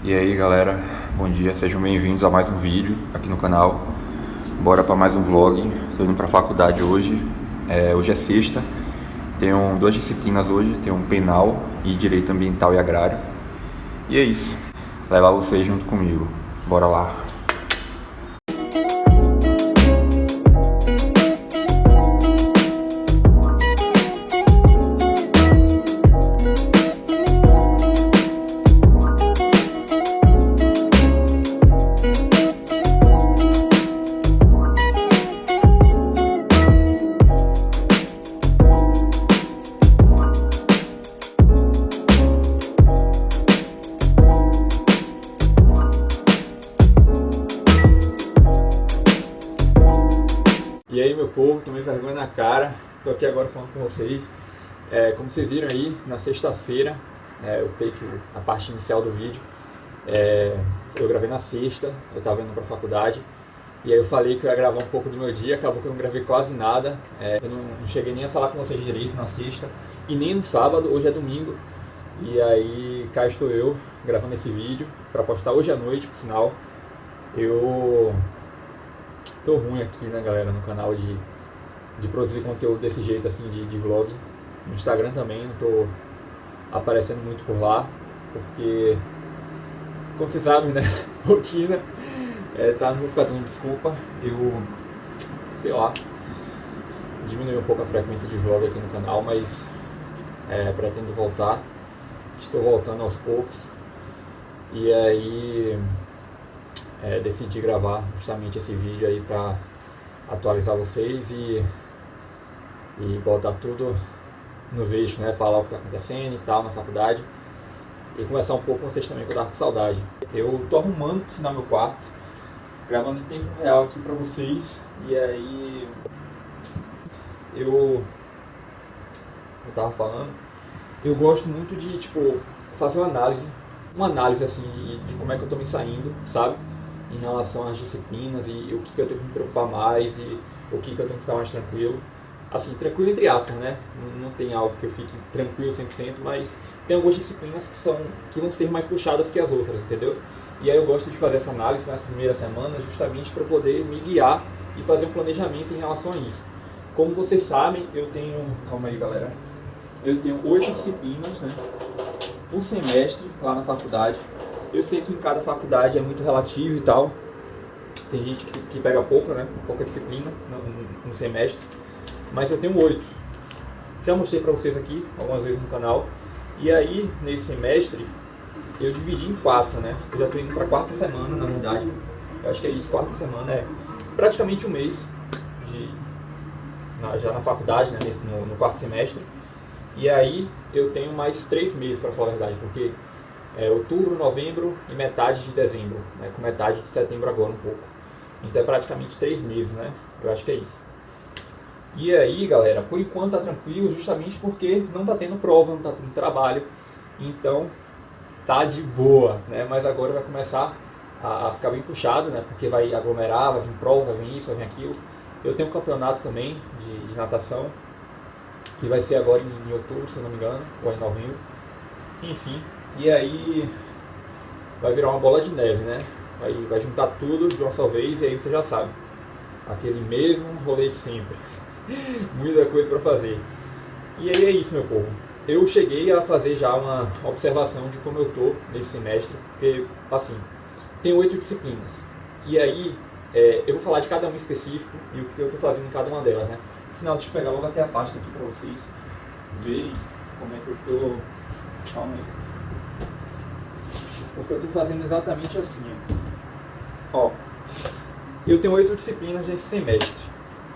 E aí galera, bom dia, sejam bem-vindos a mais um vídeo aqui no canal. Bora para mais um vlog. Estou indo para a faculdade hoje. Hoje é sexta, tenho duas disciplinas hoje, tenho penal e direito ambiental e agrário. E é isso, levar vocês junto comigo, bora lá. E aí meu povo, tomei vergonha na cara, tô aqui agora falando com vocês. Como vocês viram aí, na sexta-feira, a parte inicial do vídeo, eu gravei na sexta, eu tava indo pra faculdade. E aí eu falei que eu ia gravar um pouco do meu dia, acabou que eu não gravei quase nada. Eu não cheguei nem a falar com vocês direito na sexta, e nem no sábado, hoje é domingo. E aí cá estou eu, gravando esse vídeo, pra postar hoje à noite, por sinal. Eu tô ruim aqui, né, galera, no canal de produzir conteúdo desse jeito, assim, de vlog. No Instagram também, não tô aparecendo muito por lá, porque, como vocês sabem, né, rotina, não vou ficar dando desculpa. Eu, sei lá, diminui um pouco a frequência de vlog aqui no canal, mas pretendo voltar. Estou voltando aos poucos. E aí decidi gravar justamente esse vídeo aí para atualizar vocês e botar tudo no vídeo, né? Falar o que está acontecendo e tal na faculdade e conversar um pouco com vocês também, que eu tava com saudade. Eu tô arrumando, por sinal, meu quarto, gravando em tempo real aqui para vocês. E aí eu tava falando, eu gosto muito de, tipo, fazer uma análise assim de como é que eu tô me saindo, sabe? Em relação às disciplinas e o que eu tenho que me preocupar mais e o que eu tenho que ficar mais tranquilo. Assim, tranquilo entre aspas, né? Não tem algo que eu fique tranquilo 100%, mas tem algumas disciplinas que vão ser mais puxadas que as outras, entendeu? E aí eu gosto de fazer essa análise nessa primeira semana justamente para poder me guiar e fazer um planejamento em relação a isso. Como vocês sabem, eu tenho... Calma aí, galera. Eu tenho 8 disciplinas, né, por semestre lá na faculdade. Eu sei que em cada faculdade é muito relativo e tal. Tem gente que pega pouco, né? Pouca disciplina no semestre. Mas eu tenho 8. Já mostrei pra vocês aqui algumas vezes no canal. E aí, nesse semestre, eu dividi em 4, né? Eu já tô indo pra quarta semana, na verdade. Eu acho que é isso, quarta semana é praticamente um mês já na faculdade, né? No quarto semestre. E aí, eu tenho mais 3 meses, pra falar a verdade, porque outubro, novembro e metade de dezembro, né, com metade de setembro agora um pouco. Então é praticamente 3 meses, né? Eu acho que é isso. E aí, galera, por enquanto tá tranquilo, justamente porque não tá tendo prova, não tá tendo trabalho. Então tá de boa, né? Mas agora vai começar a ficar bem puxado, né? Porque vai aglomerar, vai vir prova, vai vir isso, vai vir aquilo. Eu tenho um campeonato também de natação, que vai ser agora em outubro, se eu não me engano, ou em novembro. Enfim. E aí vai virar uma bola de neve, né? Vai juntar tudo de uma só vez e aí você já sabe. Aquele mesmo rolê de sempre. Muita coisa para fazer. E aí é isso, meu povo. Eu cheguei a fazer já uma observação de como eu tô nesse semestre. Porque, assim, tem 8 disciplinas. E aí eu vou falar de cada uma específico e o que eu tô fazendo em cada uma delas, né? Sinal, deixa eu pegar logo até a pasta aqui para vocês verem como é que eu tô. Calma aí. Porque eu estou fazendo exatamente assim, ó. Eu tenho 8 disciplinas nesse semestre.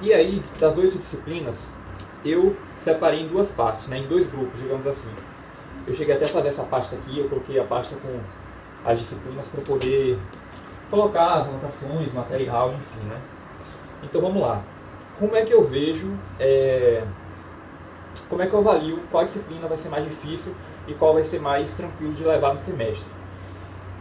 E aí, das 8 disciplinas, eu separei em 2 partes, né? Em 2 grupos, digamos assim. Eu cheguei até a fazer essa pasta aqui, eu coloquei a pasta com as disciplinas para poder colocar as anotações, material, enfim, né? Então vamos lá. Como é que eu vejo, como é que eu avalio qual disciplina vai ser mais difícil e qual vai ser mais tranquilo de levar no semestre?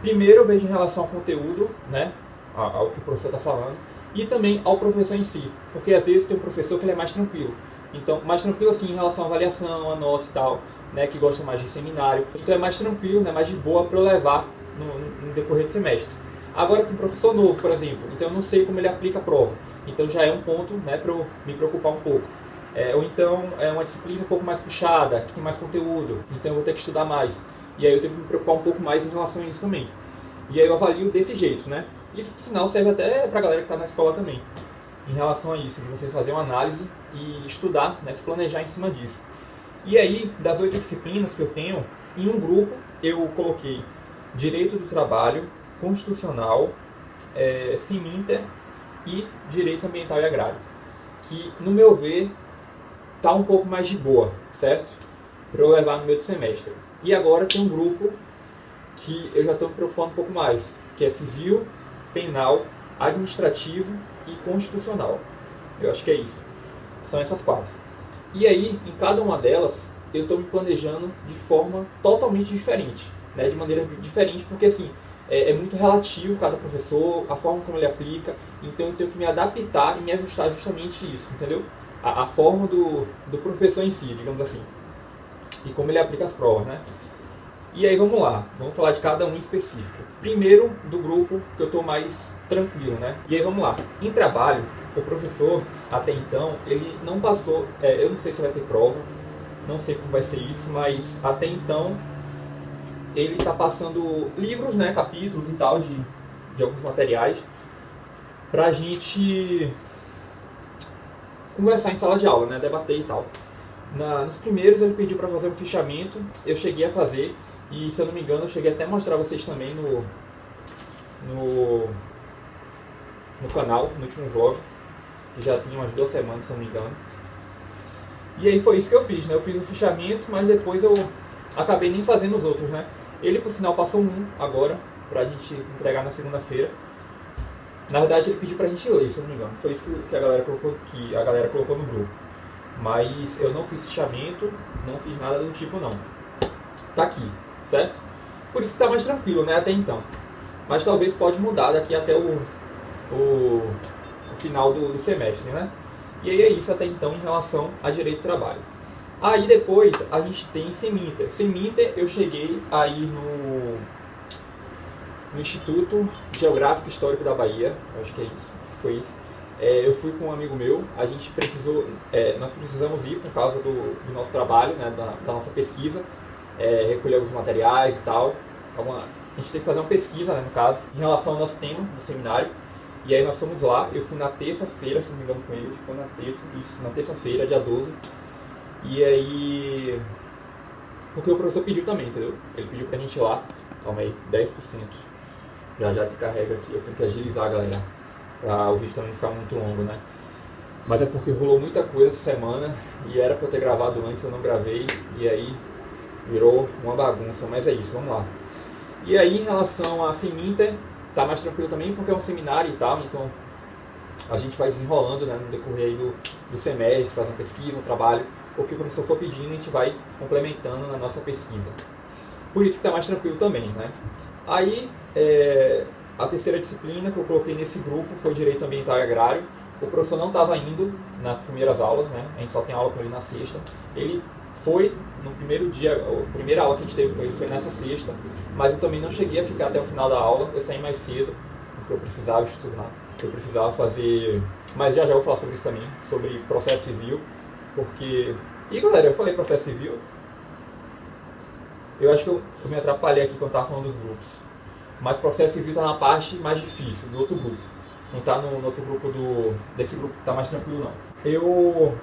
Primeiro eu vejo em relação ao conteúdo, né, ao que o professor está falando, e também ao professor em si, porque às vezes tem um professor que ele é mais tranquilo. Então, mais tranquilo assim em relação à avaliação, a nota e tal, né, que gosta mais de seminário. Então é mais tranquilo, né, mais de boa para eu levar no decorrer do semestre. Agora tem professor novo, por exemplo, então eu não sei como ele aplica a prova. Então já é um ponto, né, para eu me preocupar um pouco. Ou então é uma disciplina um pouco mais puxada, que tem mais conteúdo, então eu vou ter que estudar mais. E aí eu tenho que me preocupar um pouco mais em relação a isso também. E aí eu avalio desse jeito, né? Isso, por sinal, serve até para a galera que está na escola também. Em relação a isso, de você fazer uma análise e estudar, né, se planejar em cima disso. E aí, das 8 disciplinas que eu tenho, em um grupo eu coloquei Direito do Trabalho, Constitucional, CIMINTER e Direito Ambiental e Agrário. Que, no meu ver, tá um pouco mais de boa, certo? Para eu levar no meio do semestre. E agora tem um grupo que eu já estou me preocupando um pouco mais, que é Civil, Penal, Administrativo e Constitucional. Eu acho que é isso. São essas 4. E aí, em cada uma delas, eu estou me planejando de forma totalmente diferente, né? De maneira diferente, porque assim, é muito relativo cada professor, a forma como ele aplica, então eu tenho que me adaptar e me ajustar justamente isso, entendeu? A forma do professor em si, digamos assim, e como ele aplica as provas, né? E aí vamos lá, vamos falar de cada um em específico. Primeiro, do grupo que eu estou mais tranquilo, né? E aí vamos lá. Em trabalho, o professor, até então, ele não passou, eu não sei se vai ter prova, não sei como vai ser isso, mas até então ele está passando livros, né, capítulos e tal, de alguns materiais, para a gente conversar em sala de aula, né, debater e tal. Nos primeiros ele pediu para fazer um fichamento, eu cheguei a fazer, e se eu não me engano eu cheguei até a mostrar a vocês também no canal, no último vlog, que já tinha umas 2 semanas, se eu não me engano. E aí foi isso que eu fiz, né? Eu fiz o fichamento, mas depois eu acabei nem fazendo os outros, né? Ele, por sinal, passou um agora, pra gente entregar na segunda-feira. Na verdade, ele pediu pra gente ler, se eu não me engano. Foi isso que a galera colocou no grupo. Mas eu não fiz fichamento, não fiz nada do tipo, não. Tá aqui, certo? Por isso que tá mais tranquilo, né? Até então. Mas talvez pode mudar daqui até o final do semestre, né? E aí é isso até então em relação a direito do trabalho. Aí depois a gente tem CIMINTER. CIMINTER eu cheguei aí no Instituto Geográfico Histórico da Bahia, acho que é isso, foi isso. Eu fui com um amigo meu, a gente nós precisamos ir por causa do nosso trabalho, né, da nossa pesquisa, recolher alguns materiais e tal. A gente tem que fazer uma pesquisa, né, no caso, em relação ao nosso tema do seminário. E aí nós fomos lá, eu fui na terça-feira, se não me engano com ele, foi na terça-feira, dia 12. E aí, porque o professor pediu também, entendeu? Ele pediu pra gente ir lá, calma aí, 10%. Já descarrega aqui, eu tenho que agilizar, galera, pra o vídeo também não ficar muito longo, né? Mas é porque rolou muita coisa essa semana e era pra eu ter gravado antes, eu não gravei, e aí virou uma bagunça, mas é isso, vamos lá. E aí em relação a CIMINTER, tá mais tranquilo também porque é um seminário e tal, então a gente vai desenrolando, né, no decorrer aí do semestre, fazendo pesquisa, um trabalho, o que o professor for pedindo a gente vai complementando na nossa pesquisa. Por isso que tá mais tranquilo também, né. Aí a terceira disciplina que eu coloquei nesse grupo foi Direito Ambiental e Agrário. O professor não estava indo nas primeiras aulas, né, a gente só tem aula com ele na sexta. Ele foi no primeiro dia, a primeira aula que a gente teve com ele foi nessa sexta, mas eu também não cheguei a ficar até o final da aula, eu saí mais cedo, porque eu precisava estudar, eu precisava fazer, mas já vou falar sobre isso também, sobre processo civil, porque, e galera, eu falei processo civil, eu acho que eu me atrapalhei aqui quando estava falando dos grupos, mas processo civil está na parte mais difícil, do outro grupo, não está no outro grupo desse grupo que está mais tranquilo não. Eu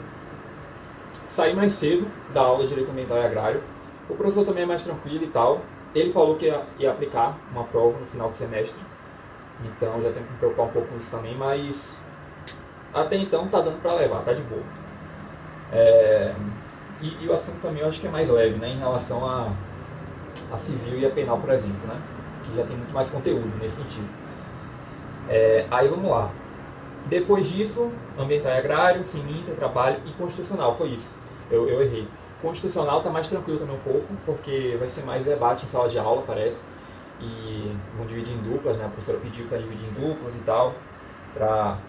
saí mais cedo da aula de Direito Ambiental e Agrário. O professor também é mais tranquilo e tal. Ele falou que ia aplicar uma prova no final do semestre. Então já tenho que me preocupar um pouco com isso também, mas até então tá dando pra levar, tá de boa. E o assunto também eu acho que é mais leve, né, em relação a civil e a penal, por exemplo, né, que já tem muito mais conteúdo nesse sentido. Aí vamos lá. Depois disso, Ambiental e Agrário, CIMINTER, Trabalho e Constitucional, foi isso. Eu errei. Constitucional está mais tranquilo também um pouco, porque vai ser mais debate em sala de aula, parece. E vão dividir em duplas, né? A professora pediu para dividir em duplas e tal,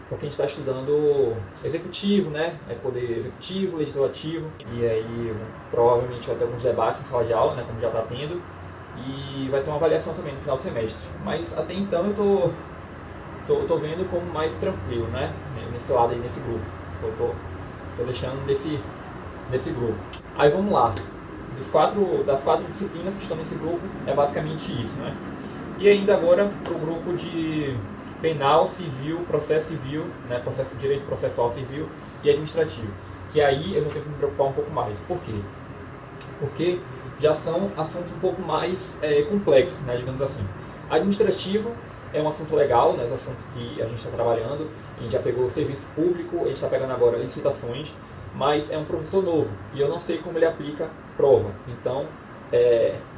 porque a gente está estudando executivo, né? Poder executivo, legislativo, e aí provavelmente vai ter alguns debates em sala de aula, né? Como já está tendo. e vai ter uma avaliação também no final do semestre. Mas até então eu tô vendo como mais tranquilo, né? Nesse lado aí, nesse grupo. Eu tô deixando nesse grupo. Aí vamos lá. Das quatro disciplinas que estão nesse grupo, é basicamente isso, né? E ainda agora para o grupo de penal, civil, processo civil, né? Direito processual civil e administrativo. Que aí eu já tenho que me preocupar um pouco mais. Por quê? Porque já são assuntos um pouco mais complexos, né? Digamos assim. Administrativo é um assunto legal, né? Os assuntos que a gente está trabalhando. A gente já pegou o serviço público, a gente está pegando agora licitações, mas é um professor novo e eu não sei como ele aplica prova. Então,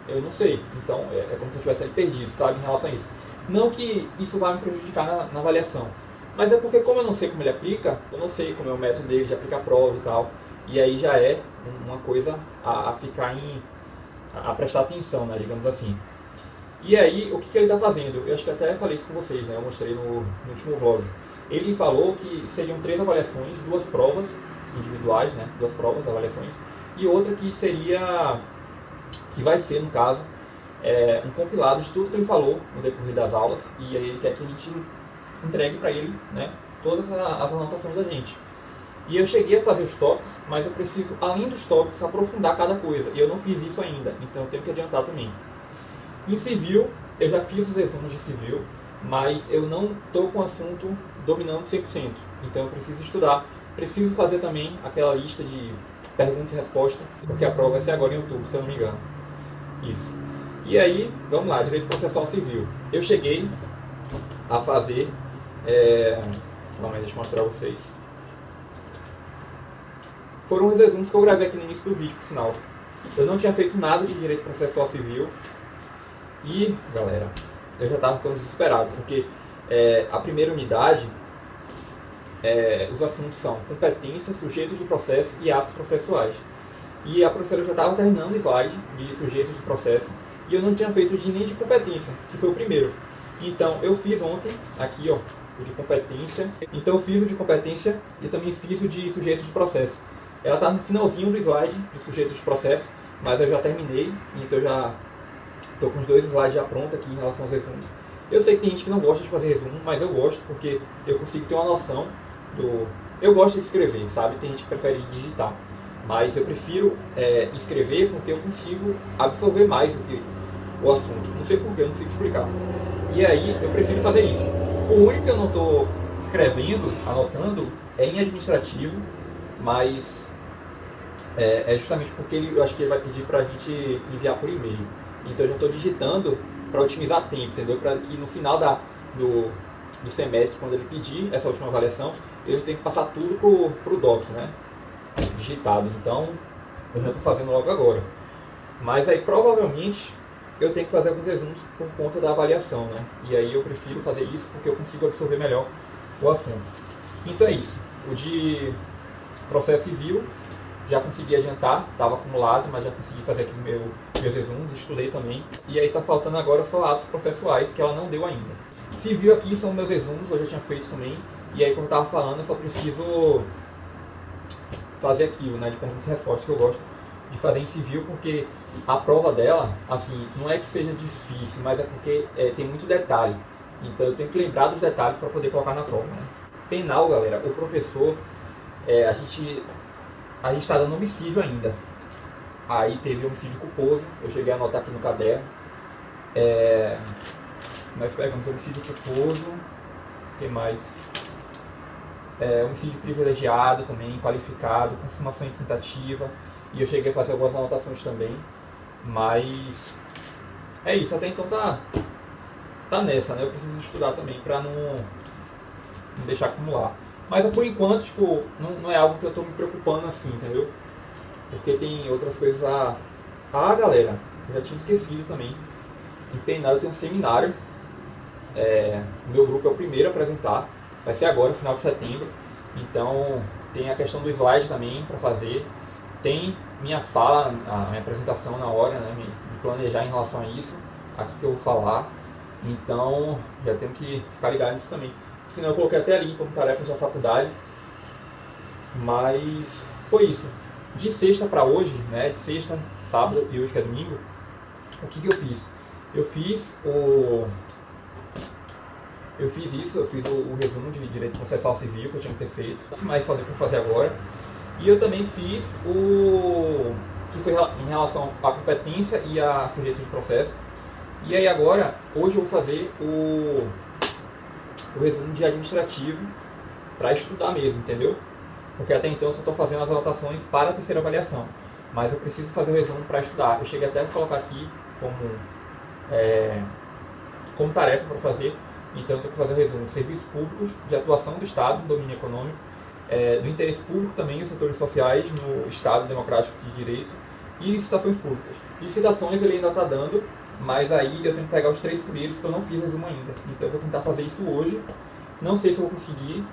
eu não sei. Então, é como se eu estivesse perdido, sabe, em relação a isso. Não que isso vai me prejudicar na avaliação, mas é porque como eu não sei como ele aplica, eu não sei como é o método dele de aplicar prova e tal, e aí já é uma coisa a ficar a prestar atenção, né, digamos assim. E aí, o que ele está fazendo? Eu acho que até falei isso com vocês, né, eu mostrei no último vlog. Ele falou que seriam 3 avaliações, 2 provas individuais, né, 2 provas, avaliações, e outra que vai ser, no caso, um compilado de tudo que ele falou no decorrer das aulas, e aí ele quer que a gente entregue para ele, né, todas as anotações da gente. E eu cheguei a fazer os tópicos, mas eu preciso, além dos tópicos, aprofundar cada coisa, e eu não fiz isso ainda, então eu tenho que adiantar também. Em civil, eu já fiz os resumos de civil, mas eu não estou com o assunto dominando 100%, então eu preciso estudar. Preciso fazer também aquela lista de pergunta e resposta, porque a prova vai ser agora em outubro, se eu não me engano. Isso. E aí, vamos lá, direito processual civil. Eu cheguei a fazer... Calma aí, deixa eu mostrar a vocês. Foram os resumos que eu gravei aqui no início do vídeo, por sinal. Eu não tinha feito nada de direito processual civil. E, galera, eu já estava ficando desesperado, porque a primeira unidade... os assuntos são competências, sujeitos de processo e atos processuais. E a professora já estava terminando o slide de sujeitos de processo e eu não tinha feito nem de competência, que foi o primeiro. Então eu fiz ontem, aqui ó, o de competência. Então eu fiz o de competência e também fiz o de sujeitos de processo. Ela está no finalzinho do slide de sujeitos de processo, mas eu já terminei, então eu já estou com os 2 slides já prontos aqui em relação aos resumos. Eu sei que tem gente que não gosta de fazer resumo, mas eu gosto porque eu consigo ter uma noção eu gosto de escrever, sabe? Tem gente que prefere digitar, mas eu prefiro escrever porque eu consigo absorver mais o assunto. Não sei porquê, eu não consigo explicar. E aí eu prefiro fazer isso. O único que eu não estou escrevendo, anotando, é em administrativo, mas é justamente porque eu acho que ele vai pedir para a gente enviar por e-mail. Então eu já estou digitando para otimizar tempo, entendeu? Para que no final do semestre, quando ele pedir essa última avaliação, eu tenho que passar tudo pro doc, né? Digitado. Então, eu já estou fazendo logo agora. Mas aí, provavelmente, eu tenho que fazer alguns resumos por conta da avaliação, né? E aí eu prefiro fazer isso porque eu consigo absorver melhor o assunto. Então é isso. O de processo civil, já consegui adiantar, estava acumulado, mas já consegui fazer aqui meus resumos, estudei também. E aí está faltando agora só atos processuais, que ela não deu ainda. Civil aqui são meus resumos, eu já tinha feito também. E aí, como eu estava falando, eu só preciso fazer aquilo, né, de pergunta e resposta, que eu gosto de fazer em civil, porque a prova dela, assim, não é que seja difícil, mas é porque tem muito detalhe. Então eu tenho que lembrar dos detalhes para poder colocar na prova, né? Penal, galera, o professor, a gente está dando homicídio ainda. Aí teve homicídio culposo, eu cheguei a anotar aqui no caderno. Nós pegamos homicídio culposo, o que mais? Homicídio privilegiado também, qualificado, consumação em tentativa. E eu cheguei a fazer algumas anotações também. Mas é isso, até então tá nessa, né? Eu preciso estudar também para não deixar acumular. Mas por enquanto, tipo, não é algo que eu tô me preocupando assim, entendeu? Porque tem outras coisas galera, eu já tinha esquecido também. Em penal eu tenho um seminário. O meu grupo é o primeiro a apresentar. Vai ser agora, no final de setembro. Então tem a questão do slide também para fazer. Tem minha fala, a minha apresentação na hora, né? Me planejar em relação a isso. Aqui que eu vou falar. Então já tenho que ficar ligado nisso também. Senão eu coloquei até ali como tarefas da faculdade. Mas foi isso. De sexta para hoje, né? De sexta, sábado e hoje que é domingo, o que eu fiz? Eu fiz o resumo de direito processual civil que eu tinha que ter feito, mas só deu para fazer agora. E eu também fiz o que foi em relação à competência e a sujeito de processo. E aí agora, hoje eu vou fazer o resumo de administrativo para estudar mesmo, entendeu? Porque até então eu só estou fazendo as anotações para a terceira avaliação, mas eu preciso fazer o resumo para estudar. Eu cheguei até a colocar aqui como tarefa para fazer. Então eu tenho que fazer o resumo de serviços públicos, de atuação do Estado no domínio econômico, do interesse público também, os setores sociais no Estado democrático de direito e licitações públicas. Licitações ele ainda está dando, mas aí eu tenho que pegar os 3 primeiros que eu não fiz resumo ainda. Então eu vou tentar fazer isso hoje. Não sei se eu vou conseguir,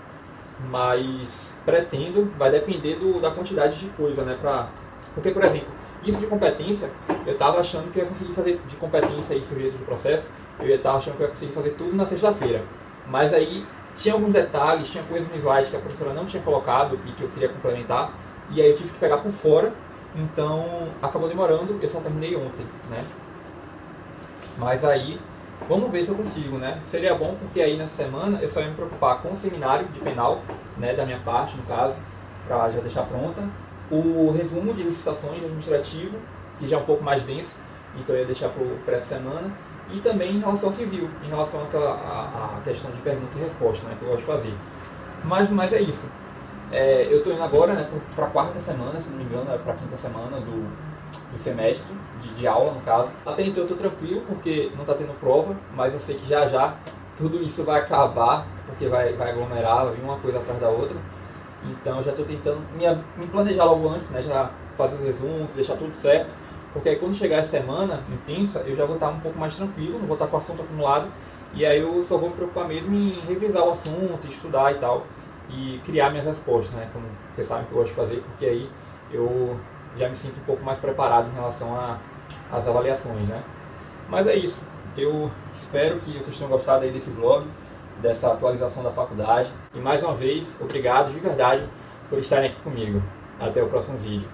mas pretendo, vai depender da quantidade de coisa, né? Porque, por exemplo, isso de competência, eu estava achando que eu ia conseguir fazer de competência e sujeito de processo, eu estava achando que eu ia conseguir fazer tudo na sexta-feira. Mas aí tinha alguns detalhes, tinha coisas no slide que a professora não tinha colocado e que eu queria complementar, e aí eu tive que pegar por fora, então acabou demorando, eu só terminei ontem, né? Mas aí, vamos ver se eu consigo, né? Seria bom porque aí nessa semana eu só ia me preocupar com o seminário de penal, né, da minha parte, no caso, para já deixar pronta. O resumo de licitações administrativo, que já é um pouco mais denso, então eu ia deixar para essa semana. E também em relação ao civil, em relação à questão de pergunta e resposta, né, que eu gosto de fazer. Mas no mais é isso. Eu estou indo agora, né, para a 4ª semana, se não me engano, é para a 5ª semana do semestre, de aula no caso. Até então eu estou tranquilo, porque não está tendo prova, mas eu sei que já tudo isso vai acabar, porque vai aglomerar, vai vir uma coisa atrás da outra. Então eu já estou tentando me planejar logo antes, né, já fazer os resumos, deixar tudo certo, porque aí quando chegar essa semana intensa, eu já vou estar um pouco mais tranquilo, não vou estar com o assunto acumulado, e aí eu só vou me preocupar mesmo em revisar o assunto, estudar e tal, e criar minhas respostas, né, como vocês sabem que eu gosto de fazer, porque aí eu já me sinto um pouco mais preparado em relação às avaliações, né. Mas é isso, eu espero que vocês tenham gostado aí desse vlog, dessa atualização da faculdade, e mais uma vez, obrigado de verdade por estarem aqui comigo. Até o próximo vídeo.